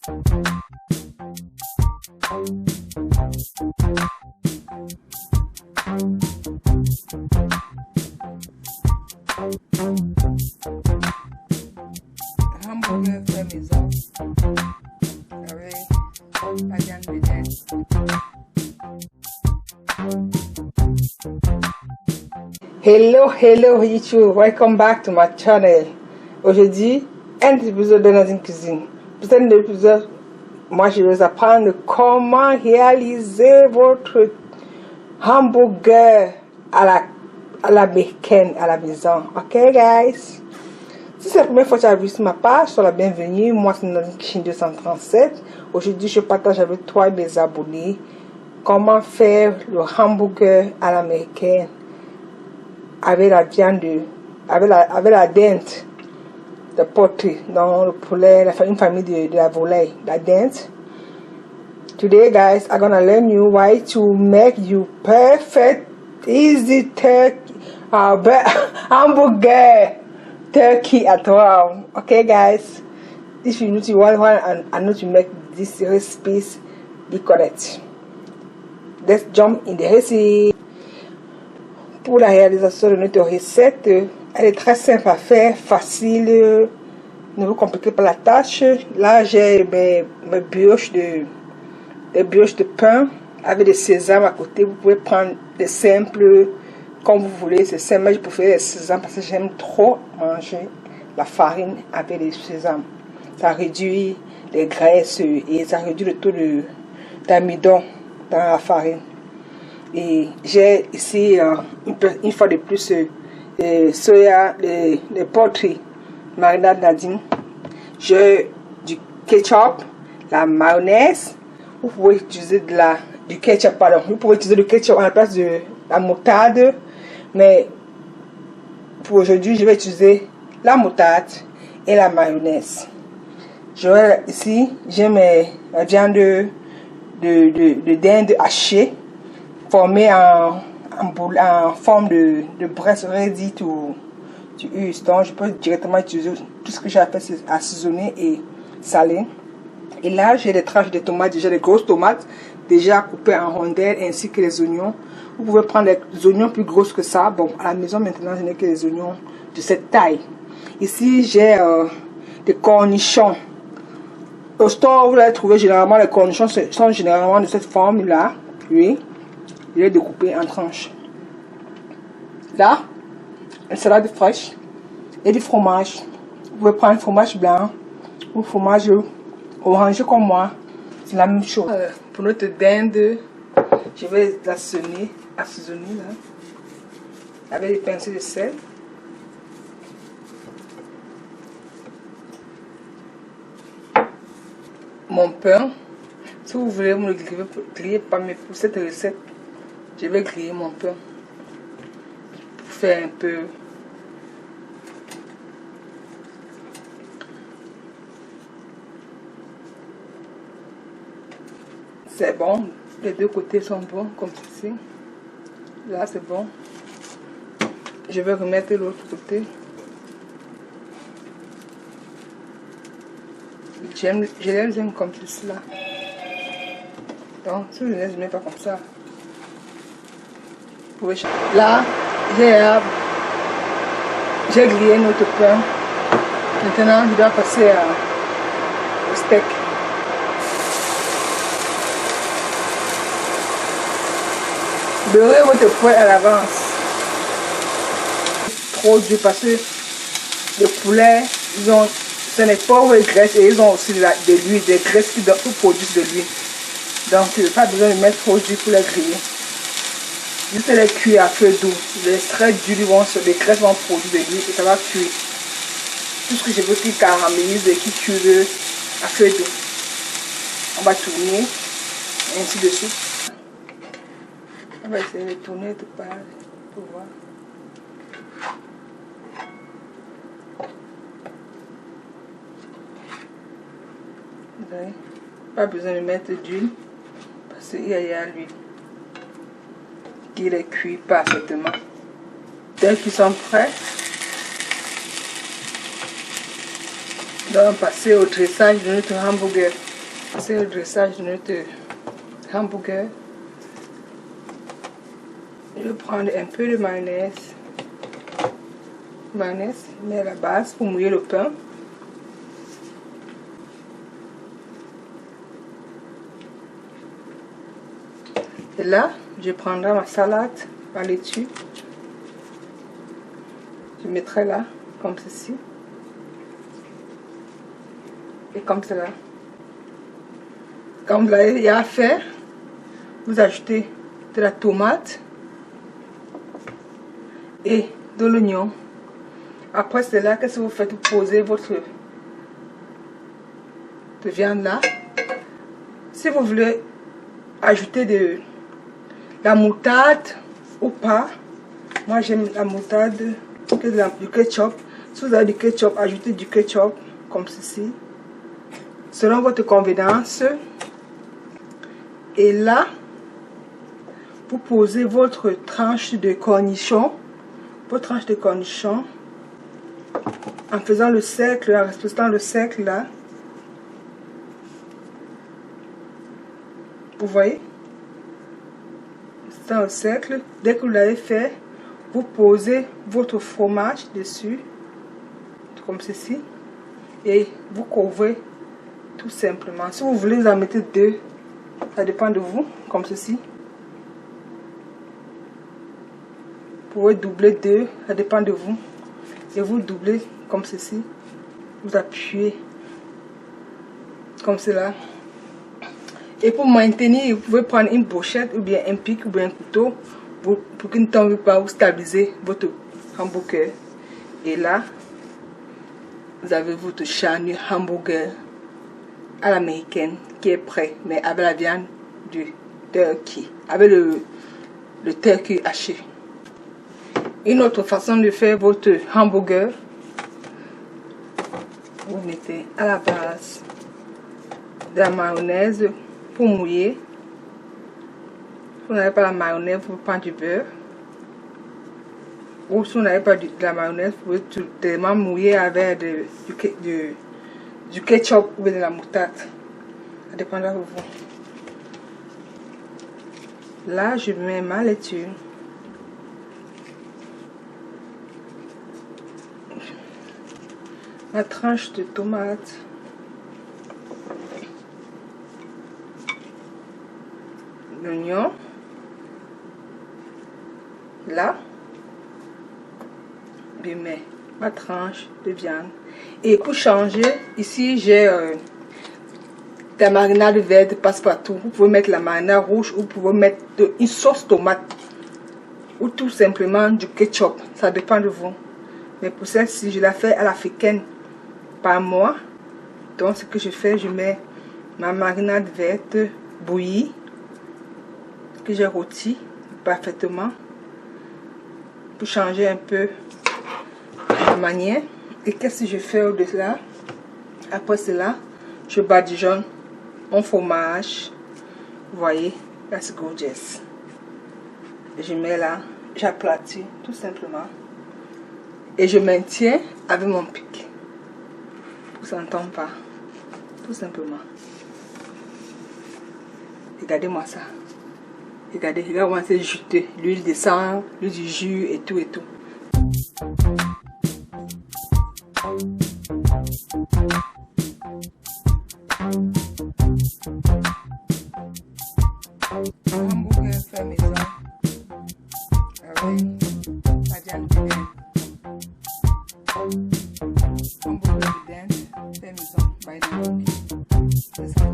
Hamburger fait maison avec la viande de dinde. Hello YouTube, welcome back to my channel. Aujourd'hui, un épisode de Nadine Cuisine. Pour cet épisode, moi je vais vous apprendre comment réaliser votre hamburger à l'américaine à la maison. Ok guys? Si c'est la première fois que tu as vu sur ma page, sois la bienvenue. Moi c'est Nadine Cuisine 237. Aujourd'hui je partage avec toi et mes abonnés comment faire le hamburger à l'américaine avec la viande, avec la dinde de poultry, dans le poulet, une famille de la volaille, la dinde. Today guys, I'm gonna learn you why to make you perfect easy turkey hamburger turkey at home. Okay guys, if you need to want and I know to make this recipes, be correct. Let's jump in the recipe. Pour la réalisation de notre recette, elle est très simple à faire, facile, ne vous compliquez pas la tâche. Là, j'ai mes brioches de pain avec des sésames à côté. Vous pouvez prendre des simples comme vous voulez. C'est simple, mais je préfère les sésames parce que j'aime trop manger la farine avec les sésames. Ça réduit les graisses et ça réduit le taux d'amidon dans la farine. Et j'ai ici une fois de plus soya, les poultry marinade Nadine. J'ai du ketchup, la mayonnaise. Vous pouvez utiliser du ketchup, pardon. Vous pouvez utiliser du ketchup à la place de la moutarde. Mais pour aujourd'hui, je vais utiliser la moutarde et la mayonnaise. Ici, j'ai mes viandes de dinde hachée, formé en forme de breast ready to use. Donc je peux directement utiliser tout ce que j'ai à faire, c'est assaisonner et saler. Et là j'ai des tranches de tomates, déjà des grosses tomates déjà coupées en rondelles, ainsi que les oignons. Vous pouvez prendre des oignons plus grosses que ça. Bon, à la maison maintenant je n'ai que des oignons de cette taille. Ici j'ai des cornichons. Au store vous allez trouver généralement, les cornichons sont généralement de cette forme là. Oui. Je vais découper en tranches. Là, une salade fraîche et du fromage. Vous pouvez prendre fromage blanc ou fromage orangé comme moi. C'est la même chose. Pour notre dinde, je vais l'assaisonner là, avec des pincées de sel. Mon pain, si vous voulez me le griller pas, mais pour cette recette, je vais griller mon pain pour faire un peu. C'est bon, les deux côtés sont bons comme ceci. Là c'est bon. Je vais remettre l'autre côté. Je les aime comme ceci là. Donc si je ne les mets pas comme ça. Là, j'ai grillé notre pain. Maintenant, je dois passer au steak. Beurrez votre poêle à l'avance. Trop dur parce que le poulet, ce n'est pas de graisse et ils ont aussi de l'huile, des graisses qui produisent de l'huile. Donc, pas besoin de mettre trop d'huile pour les griller. Juste les cuire à feu doux. Les traits d'huile les graisses vont produire de l'huile et ça va cuire. Tout ce que je veux qui caramélise et qui cuire à feu doux. On va tourner, et ainsi de suite. On va essayer de tourner tout pareil pour voir. Vous voyez? Pas besoin de mettre d'huile parce qu'il y a l'huile qui les cuit parfaitement. Dès qu'ils sont prêts, nous allons passer au dressage de notre hamburger. C'est le dressage de notre hamburger. Je vais prendre un peu de mayonnaise. Mayonnaise, je mets à la base pour mouiller le pain. Et là, je prendrai ma salade, ma laitue. Je mettrai là, comme ceci. Et comme cela. Quand vous l'avez déjà fait, vous ajoutez de la tomate et de l'oignon. Après cela, qu'est-ce que vous faites? Vous posez votre viande là. Si vous voulez ajouter de la moutarde ou pas, moi j'aime la moutarde que du ketchup. Si vous avez du ketchup, ajoutez du ketchup comme ceci, selon votre convenance. Et là, vous posez votre tranche de cornichon, en faisant le cercle, en respectant le cercle là. Vous voyez? Dans le cercle, dès que vous l'avez fait, vous posez votre fromage dessus, comme ceci, et vous couvrez tout simplement. Si vous voulez, vous en mettez 2, ça dépend de vous, comme ceci. Vous pouvez doubler 2, ça dépend de vous, et vous doublez comme ceci. Vous appuyez comme cela. Et pour maintenir, vous pouvez prendre une brochette ou bien un pic ou bien un couteau pour qu'il ne tombe pas, ou stabiliser votre hamburger. Et là, vous avez votre charnu hamburger à l'américaine qui est prêt, mais avec la viande du turkey, avec le turkey haché. Une autre façon de faire votre hamburger, vous mettez à la base de la mayonnaise pour mouiller. Si vous n'avez pas la mayonnaise, vous pouvez prendre du beurre. Ou si vous n'avez pas de la mayonnaise, vous pouvez tout tellement mouiller avec du ketchup ou de la moutarde. Ça dépendra de vous. Là, je mets ma laitue. Ma tranche de tomate. L'oignon. Là, je mets ma tranche de viande. Et pour changer, ici j'ai de la marinade verte passe-partout. Vous pouvez mettre la marinade rouge ou vous pouvez mettre une sauce tomate ou tout simplement du ketchup. Ça dépend de vous. Mais pour celle-ci, je la fais à l'africaine par moi. Donc ce que je fais, je mets ma marinade verte bouillie que j'ai rôti parfaitement pour changer un peu la manière. Et qu'est-ce que je fais au-delà? Après cela, je badigeonne mon fromage. Vous voyez, that's gorgeous. Et je mets là, j'aplatis tout simplement. Et je maintiens avec mon pic. Pour que ça ne tombe pas. Tout simplement. Regardez-moi ça. Regardez comment c'est juteux. L'huile descend, l'huile du jus et tout et tout. Hamburger fait maison. Avec la viande de dinde. Hamburger de dinde fait maison. By the way. C'est ça,